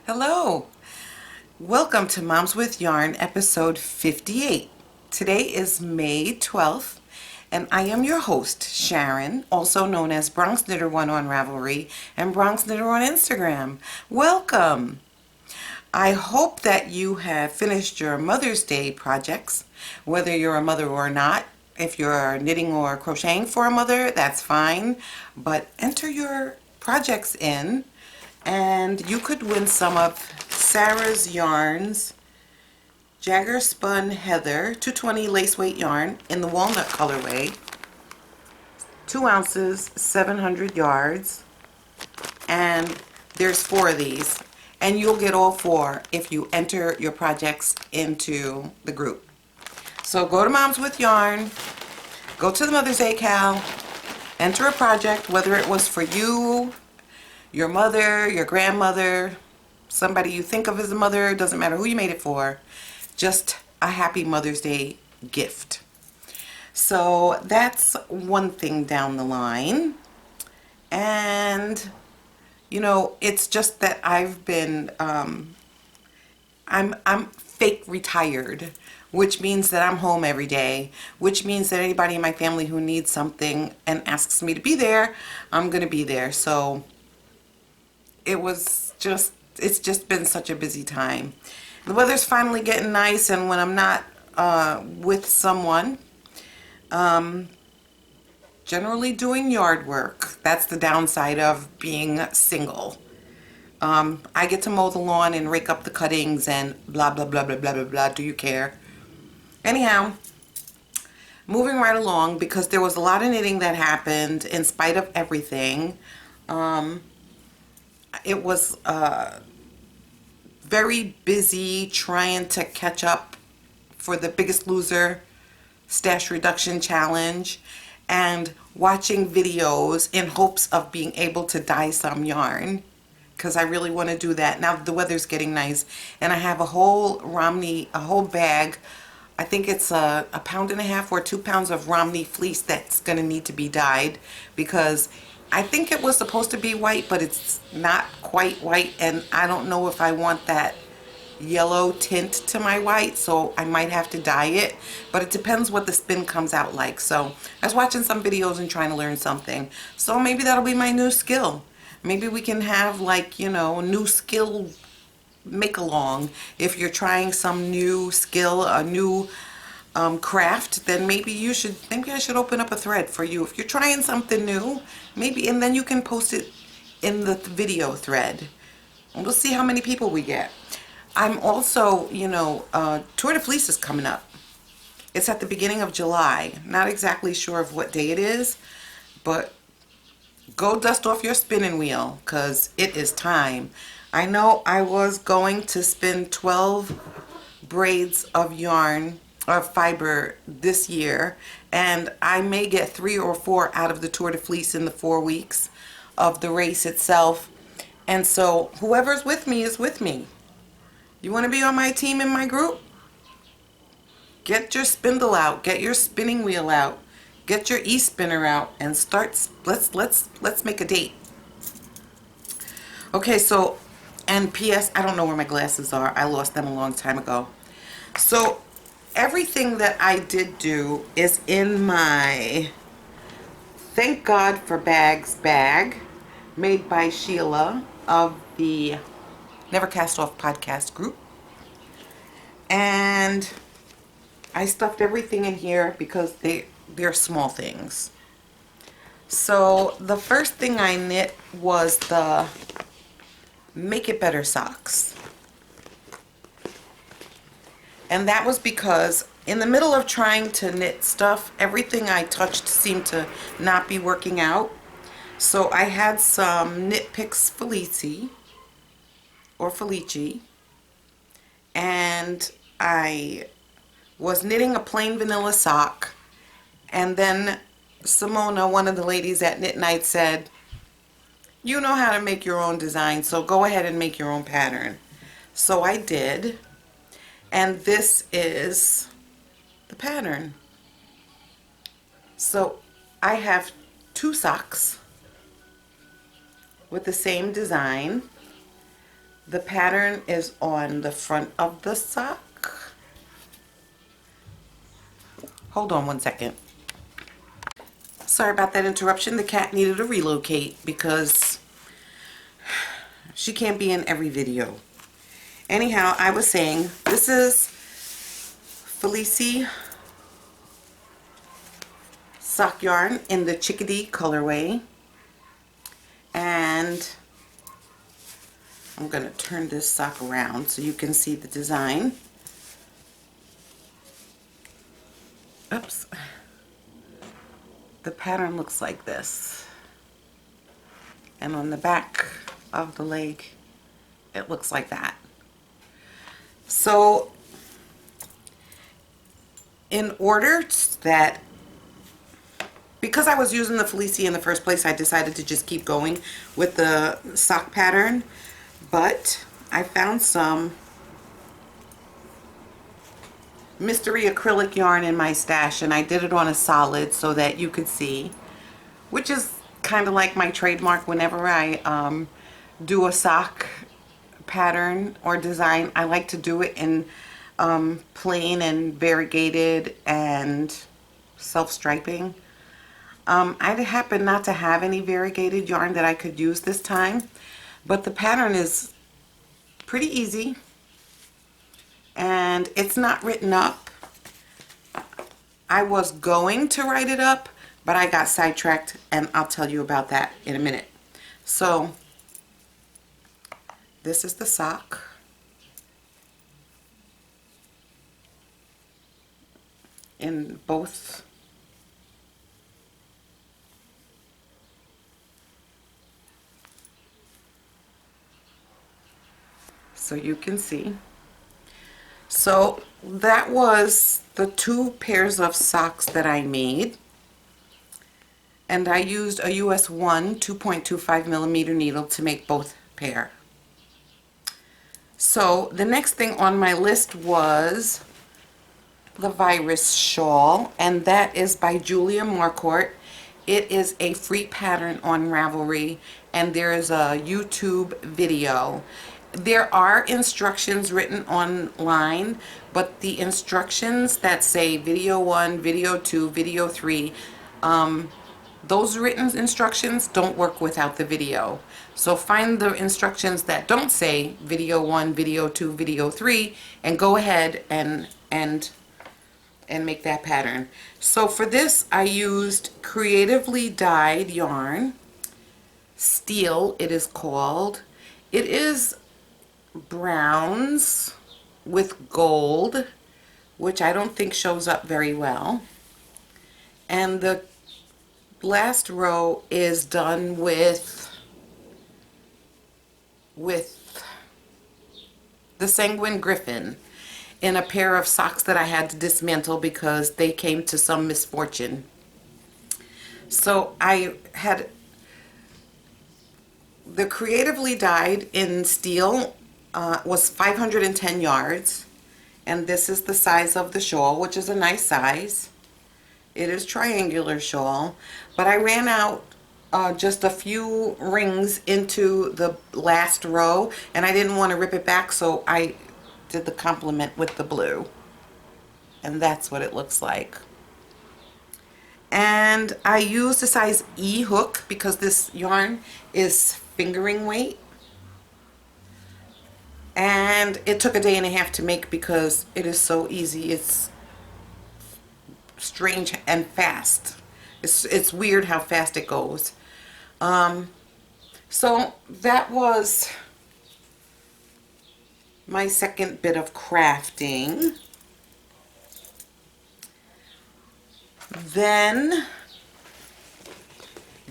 Hello, welcome to Moms with Yarn episode 58. Today is May 12th and I am your host, Sharon, also known as Bronx Knitter One on Ravelry and Bronx Knitter on Instagram. Welcome! I hope that you have finished your Mother's Day projects, whether you're a mother or not. If you're knitting or crocheting for a mother, that's fine, but enter your projects in and you could win some of Sarah's Yarns Jagger Spun Heather 220 lace weight yarn in the walnut colorway, 2 ounces, 700 yards, and there's 4 of these, and you'll get all 4 if you enter your projects into the group. So go to Moms with Yarn, go to the Mother's Day Cal, enter a project, whether it was for you, your mother, your grandmother, somebody you think of as a mother, doesn't matter who you made it for, just a happy Mother's Day gift. So that's one thing down the line. And you know, it's just that I've been I'm fake retired, which means that I'm home every day, which means that anybody in my family who needs something and asks me to be there, I'm going to be there. So it's just been such a busy time. The weather's finally getting nice, and when I'm not with someone, generally doing yard work. That's the downside of being single. I get to mow the lawn and rake up the cuttings and blah blah blah blah blah blah blah. Do you care? Anyhow, moving right along, because there was a lot of knitting that happened in spite of everything. It was very busy trying to catch up for the Biggest Loser Stash Reduction Challenge and watching videos in hopes of being able to dye some yarn, because I really want to do that now that the weather's getting nice. And I have a whole bag, I think it's a 1.5 pounds or 2 pounds of Romney fleece that's going to need to be dyed, because I think it was supposed to be white, but it's not quite white, and I don't know if I want that yellow tint to my white, so I might have to dye it, but it depends what the spin comes out like. So I was watching some videos and trying to learn something, so maybe that'll be my new skill. Maybe we can have, like, you know, a new skill make along. If you're trying some new skill, a new craft, then maybe I should open up a thread for you. If you're trying something new, maybe, and then you can post it in the video thread. And we'll see how many people we get. I'm also, you know, Tour de Fleece is coming up. It's at the beginning of July. Not exactly sure of what day it is, but go dust off your spinning wheel, because it is time. I know I was going to spin 12 braids of yarn or fiber this year, and I may get 3 or 4 out of the Tour de Fleece in the 4 weeks of the race itself. And so whoever's with me is with me. You want to be on my team in my group? Get your spindle out, get your spinning wheel out, get your e-spinner out, and start. Let's make a date. Okay, so, and P.S. I don't know where my glasses are. I lost them a long time ago. So everything that I did do is in my Thank God for Bags bag, made by Sheila of the Never Cast Off podcast group. And I stuffed everything in here because they're small things. So the first thing I knit was the Make It Better socks. And that was because in the middle of trying to knit stuff, everything I touched seemed to not be working out. So I had some Knit Picks Felici, and I was knitting a plain vanilla sock, and then Simona, one of the ladies at Knit Night, said, you know how to make your own design, so go ahead and make your own pattern. So I did, and this is the pattern. So I have 2 socks with the same design. The pattern is on the front of the sock. Hold on one second. Sorry about that interruption. The cat needed to relocate because she can't be in every video. Anyhow, I was saying, this is Felici sock yarn in the chickadee colorway. And I'm going to turn this sock around so you can see the design. Oops. The pattern looks like this. And on the back of the leg, it looks like that. So, in order that, because I was using the Felici in the first place, I decided to just keep going with the sock pattern. But I found some mystery acrylic yarn in my stash, and I did it on a solid so that you could see, which is kind of like my trademark. Whenever I do a sock pattern or design, I like to do it in plain and variegated and self-striping. I happen not to have any variegated yarn that I could use this time, but the pattern is pretty easy and it's not written up. I was going to write it up, but I got sidetracked, and I'll tell you about that in a minute. So this is the sock. In both so you can see. So that was the 2 pairs of socks that I made, and I used a US 1 2.25 millimeter needle to make both pair. So the next thing on my list was the virus shawl, and that is by Julia Marcourt. It is a free pattern on Ravelry, and there is a YouTube video. There are instructions written online, but the instructions that say video 1, video 2, video 3, those written instructions don't work without the video. So find the instructions that don't say video 1, video 2, video 3, and go ahead and make that pattern. So for this, I used creatively dyed yarn, steel it is called. It is browns with gold, which I don't think shows up very well. And the last row is done with the Sanguine Griffin in a pair of socks that I had to dismantle because they came to some misfortune. So I had the creatively dyed in steel was 510 yards, and this is the size of the shawl, which is a nice size. It is triangular shawl, but I ran out just a few rings into the last row, and I didn't want to rip it back, so I did the complement with the blue, and that's what it looks like. And I used a size E hook because this yarn is fingering weight, and it took a day and a half to make because it is so easy. It's strange and fast. It's weird how fast it goes. So that was my second bit of crafting. Then,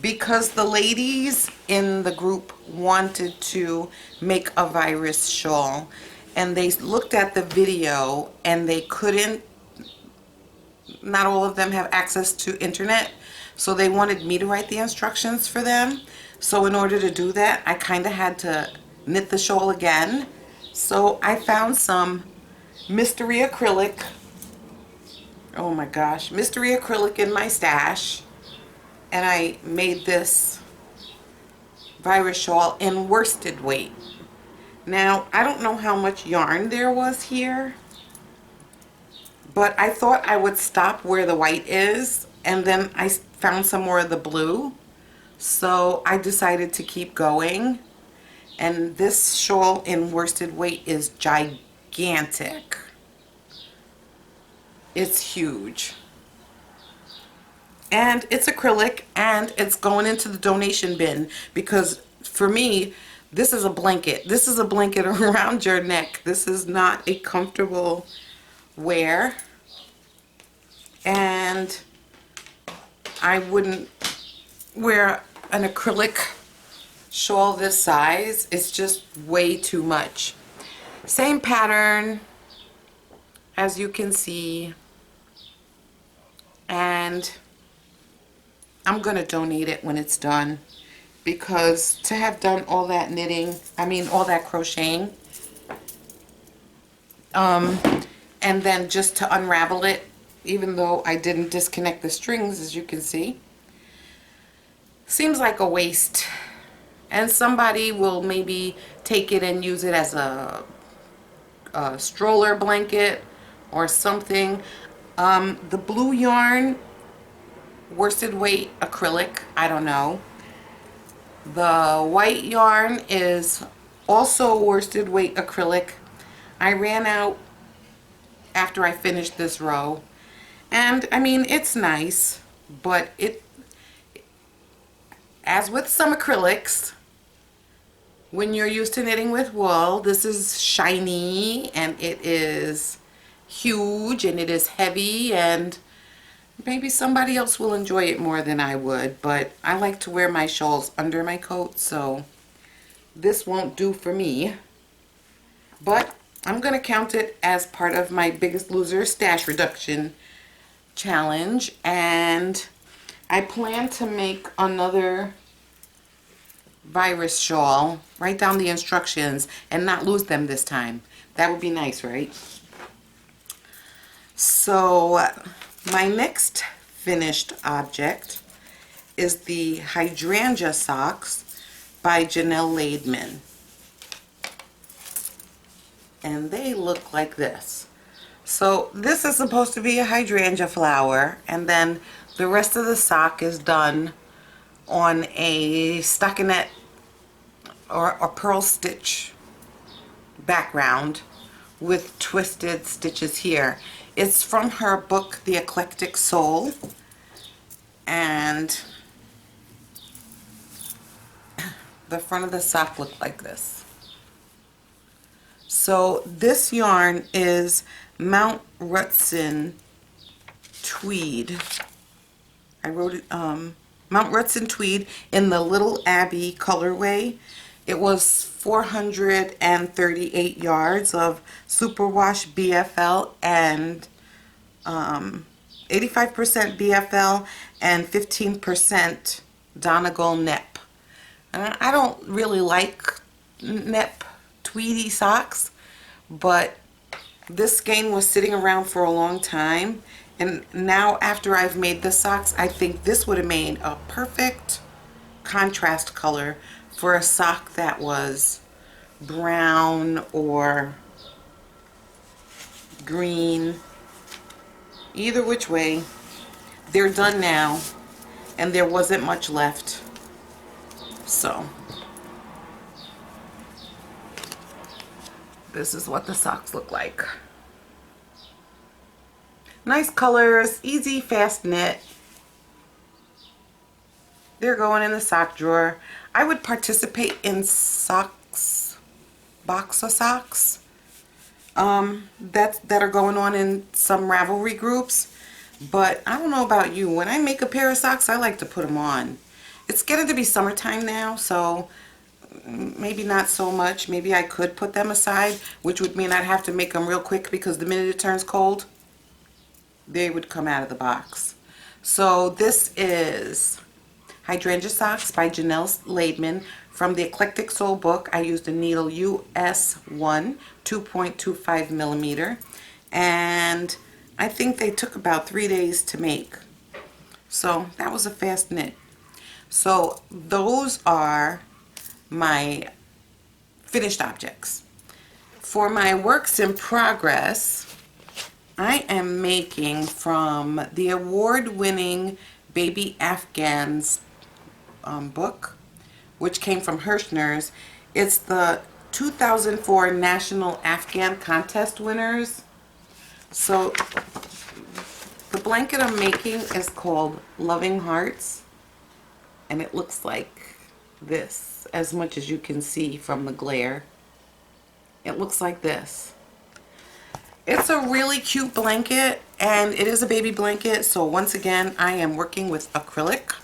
because the ladies in the group wanted to make a virus shawl, and they looked at the video and they couldn't, not all of them have access to internet, so they wanted me to write the instructions for them. So in order to do that, I kind of had to knit the shawl again. So I found some mystery acrylic, oh my gosh, mystery acrylic in my stash, and I made this virus shawl in worsted weight. Now, I don't know how much yarn there was here, but I thought I would stop where the white is, and then I found some more of the blue. So I decided to keep going. And this shawl in worsted weight is gigantic. It's huge. And it's acrylic, and it's going into the donation bin, because for me, this is a blanket. This is a blanket around your neck. This is not a comfortable wear, and I wouldn't wear an acrylic shawl this size. It's just way too much. Same pattern, as you can see, and I'm gonna donate it when it's done, because to have done all that knitting, all that crocheting, and then just to unravel it, even though I didn't disconnect the strings, as you can see, seems like a waste. And somebody will maybe take it and use it as a stroller blanket or something. The blue yarn, worsted weight acrylic, I don't know. The white yarn is also worsted weight acrylic. I ran out after I finished this row, and it's nice, but as with some acrylics, when you're used to knitting with wool, this is shiny and it is huge and it is heavy, and maybe somebody else will enjoy it more than I would, but I like to wear my shawls under my coat, so this won't do for me. But I'm going to count it as part of my Biggest Loser stash reduction challenge, and I plan to make another virus shawl, write down the instructions, and not lose them this time. That would be nice, right? So my next finished object is the Hydrangea Socks by Janelle Laidman. And they look like this. So this is supposed to be a hydrangea flower, and then the rest of the sock is done on a stockinette or a pearl stitch background with twisted stitches here. It's from her book, The Eclectic Soul, and the front of the sock looked like this. So this yarn is Mount Rutson Tweed. I wrote it, Mount Rutson Tweed in the Little Abbey colorway. It was 438 yards of superwash BFL and 85% BFL and 15% Donegal Nep. And I don't really like Nep tweedy socks, but this skein was sitting around for a long time, and now after I've made the socks, I think this would have made a perfect contrast color for a sock that was brown or green. Either which way, they're done now, and there wasn't much left. So this is what the socks look like. Nice colors, easy, fast knit. They're going in the sock drawer. I would participate in socks, box of socks, that are going on in some Ravelry groups. But I don't know about you. When I make a pair of socks, I like to put them on. It's getting to be summertime now, so maybe not so much. Maybe I could put them aside, which would mean I'd have to make them real quick, because the minute it turns cold, they would come out of the box. So this is Hydrangea Socks by Janelle Laidman from the Eclectic Soul book. I used a needle US1 2.25 millimeter, and I think they took about 3 days to make. So that was a fast knit. So those are my finished objects. For my works in progress, I am making from the award-winning Baby Afghans book, which came from Hirschner's. It's the 2004 National Afghan Contest winners. So the blanket I'm making is called Loving Hearts, and it looks like this, as much as you can see from the glare. It looks like this. It's a really cute blanket, and it is a baby blanket, so once again I am working with acrylic.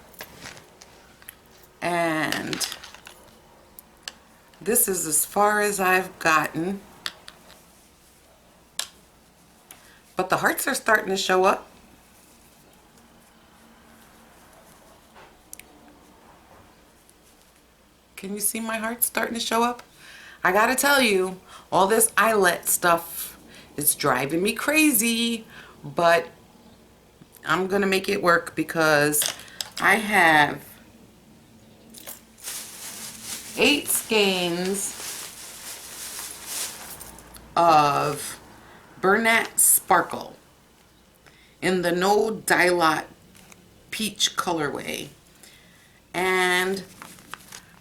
And this is as far as I've gotten. But the hearts are starting to show up. Can you see my heart starting to show up? I gotta tell you, all this eyelet stuff is driving me crazy, but I'm gonna make it work because I have 8 skeins of Bernat Sparkle in the No Dye Lot Peach colorway. And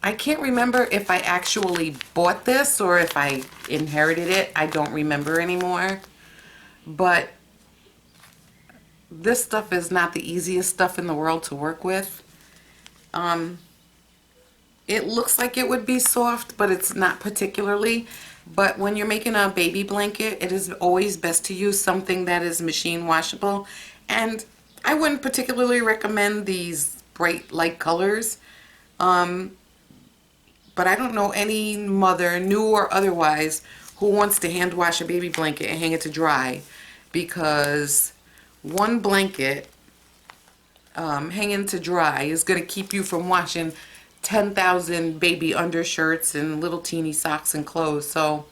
I can't remember if I actually bought this or if I inherited it. I don't remember anymore. But this stuff is not the easiest stuff in the world to work with. It looks like it would be soft, but it's not particularly. But when you're making a baby blanket, it is always best to use something that is machine washable. And I wouldn't particularly recommend these bright light colors. But I don't know any mother, new or otherwise, who wants to hand wash a baby blanket and hang it to dry, because one blanket hanging to dry is going to keep you from washing 10,000 baby undershirts and little teeny socks and clothes. So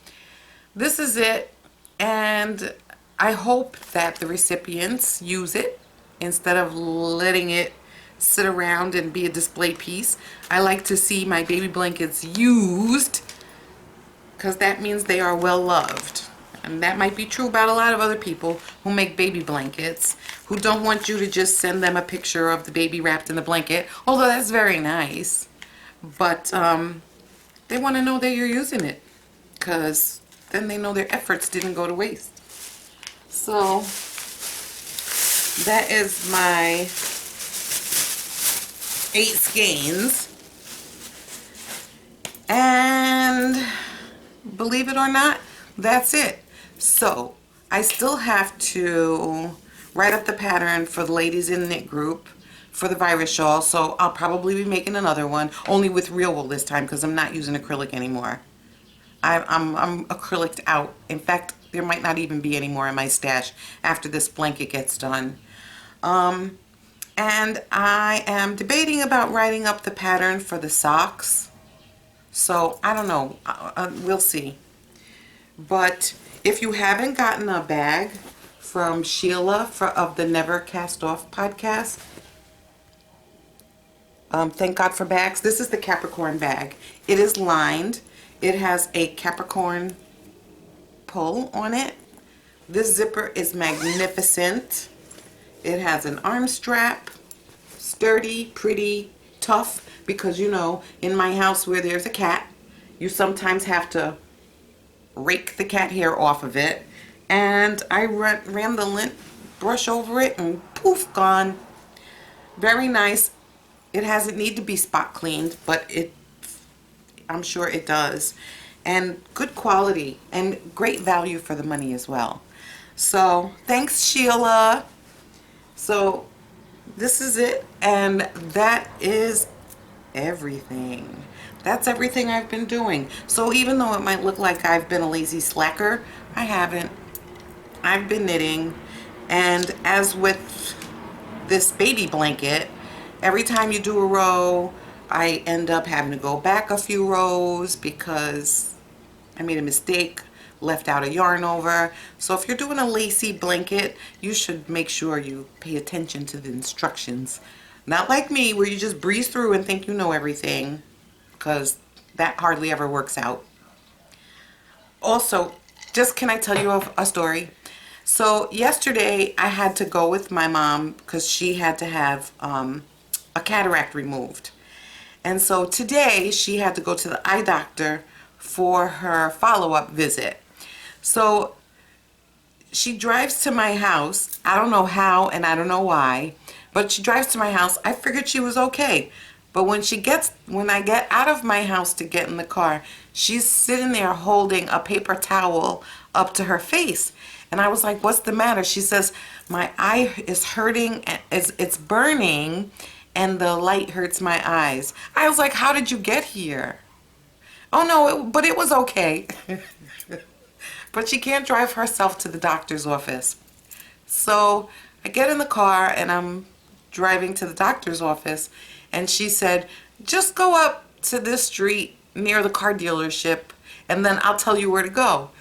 this is it, and I hope that the recipients use it instead of letting it sit around and be a display piece. I like to see my baby blankets used, because that means they are well loved. And that might be true about a lot of other people who make baby blankets, who don't want you to just send them a picture of the baby wrapped in the blanket, although that's very nice. But they want to know that you're using it, because then they know their efforts didn't go to waste. So that is my 8 skeins, and believe it or not, that's it. So I still have to write up the pattern for the ladies in the knit group for the virus shawl, so I'll probably be making another one, only with real wool this time, because I'm not using acrylic anymore. I'm acryliced out. In fact, there might not even be any more in my stash after this blanket gets done. And I am debating about writing up the pattern for the socks. So, I don't know. We'll see. But if you haven't gotten a bag from Sheila of the Never Cast Off podcast, thank God for bags. This is the Capricorn bag. It is lined. It has a Capricorn pull on it. This zipper is magnificent. It has an arm strap, sturdy, pretty, tough, because you know, in my house where there's a cat, you sometimes have to rake the cat hair off of it. And I ran the lint brush over it and poof, gone. Very nice. It hasn't need to be spot cleaned, but I'm sure it does. And good quality and great value for the money as well. So thanks, Sheila. So this is it, and that is everything. That's everything I've been doing. So even though it might look like I've been a lazy slacker, I haven't. I've been knitting, and as with this baby blanket, every time you do a row, I end up having to go back a few rows because I made a mistake, left out a yarn over. So if you're doing a lacy blanket, you should make sure you pay attention to the instructions. Not like me, where you just breeze through and think you know everything, because that hardly ever works out. Also, just can I tell you a story? So yesterday I had to go with my mom because she had to have a cataract removed. And so today she had to go to the eye doctor for her follow-up visit. So she drives to my house. I don't know how and I don't know why, but she drives to my house. I figured she was okay. But when I get out of my house to get in the car, she's sitting there holding a paper towel up to her face. And I was like, what's the matter? She says, my eye is hurting, it's burning, and the light hurts my eyes. I was like, how did you get here? Oh no, but it was okay. But she can't drive herself to the doctor's office. So I get in the car and I'm driving to the doctor's office, and she said, just go up to this street near the car dealership and then I'll tell you where to go.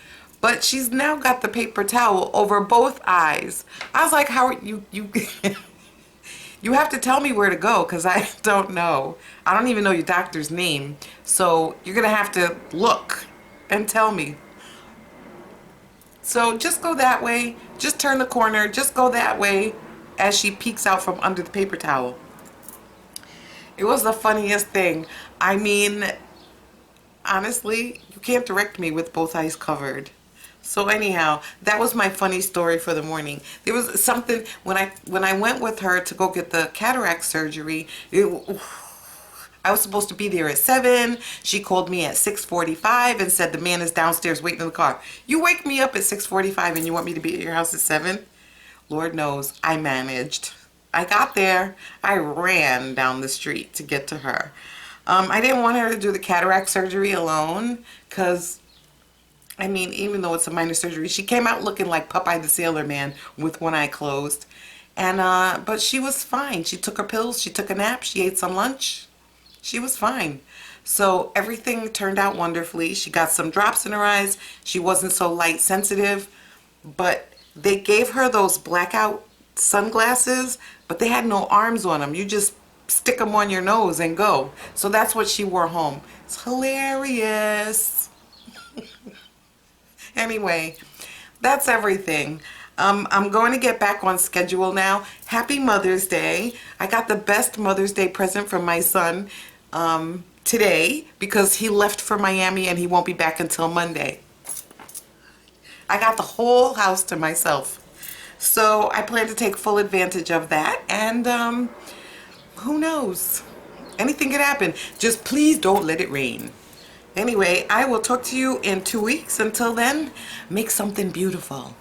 But she's now got the paper towel over both eyes. I was like, how are you you have to tell me where to go because I don't know. I don't even know your doctor's name. So you're going to have to look and tell me. So just go that way, just turn the corner, just go that way as she peeks out from under the paper towel. It was the funniest thing. I mean, honestly, you can't direct me with both eyes covered. So anyhow, that was my funny story for the morning. There was something, when I went with her to go get the cataract surgery, I was supposed to be there at 7. She called me at 6:45 and said the man is downstairs waiting in the car. You wake me up at 6:45 and you want me to be at your house at 7? Lord knows I managed. I got there. I ran down the street to get to her. I didn't want her to do the cataract surgery alone because, I mean, even though it's a minor surgery, she came out looking like Popeye the Sailor Man with one eye closed. And but she was fine. She took her pills. She took a nap. She ate some lunch. She was fine. So everything turned out wonderfully. She got some drops in her eyes. She wasn't so light sensitive, but they gave her those blackout sunglasses, but they had no arms on them. You just stick them on your nose and go. So that's what she wore home. It's hilarious. Anyway, that's everything. I'm going to get back on schedule now. Happy Mother's Day. I got the best Mother's Day present from my son today because he left for Miami and he won't be back until Monday. I got the whole house to myself. So I plan to take full advantage of that, and who knows? Anything could happen. Just please don't let it rain. Anyway, I will talk to you in 2 weeks. Until then, make something beautiful.